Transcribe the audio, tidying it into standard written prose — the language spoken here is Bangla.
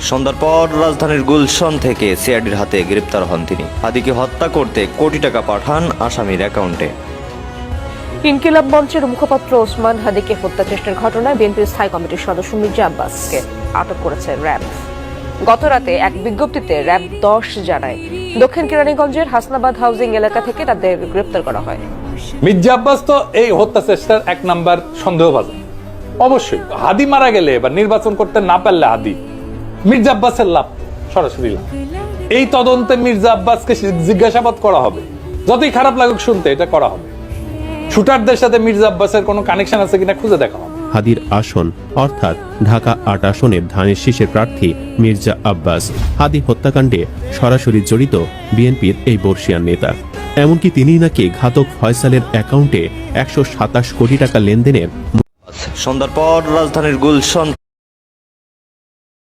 সন্ধ্যার পর রাজধানীর গুলশন থেকে সিআইডির হাতে গ্রেপ্তার হন তিনি। হাদিকে হত্যা করতে কোটি টাকা পাঠান আসামির অ্যাকাউন্টে। ইনকিলাব মঞ্চের মুখপাত্র ওসমান হাদিকে হত্যা চেষ্টার ঘটনায় বিএনপির স্থায়ী কমিটির সদস্য মির্জা আব্বাসকে আটক করেছে র্যাব। গতরাতে এক বিজ্ঞপ্তিতে র্যাব 10 জানায় দক্ষিণ কেরানীগঞ্জের হাসনাবাদ হাউজিং এলাকা থেকে তাদের গ্রেপ্তার করা হয়। মির্জা আব্বাস তো এই হত্যা চেষ্টার 1 নাম্বার সন্দেহভাজন। অবশ্যই হাদি মারা গেলে বা নির্বাচন করতে না পারলে হাদি, মির্জা আব্বাসের লাভ, সরাসরি লাভ। এই তদন্তে মির্জা আব্বাসকে জিজ্ঞাসাবাদ করা হবে, যতই খারাপ লাগুক শুনতে, এটা করা হবে। শুটারদের সাথে মির্জা আব্বাসের কোনো কানেকশন আছে কিনা খুঁজে দেখা হবে। হাদির আসন অর্থাৎ ঢাকা 8 আসনের ধানের শীষের প্রার্থী মির্জা আব্বাস। হাদি হত্যাকাণ্ডে সরাসরি জড়িত বিএনপির এই বর্ষিয়ান নেতা। এমনকি তিনিই নাকি ঘাতক ফয়সালের অ্যাকাউন্টে 127 কোটি টাকা লেনদেনের। সন্ধ্যার পর রাজধানীর গুলশন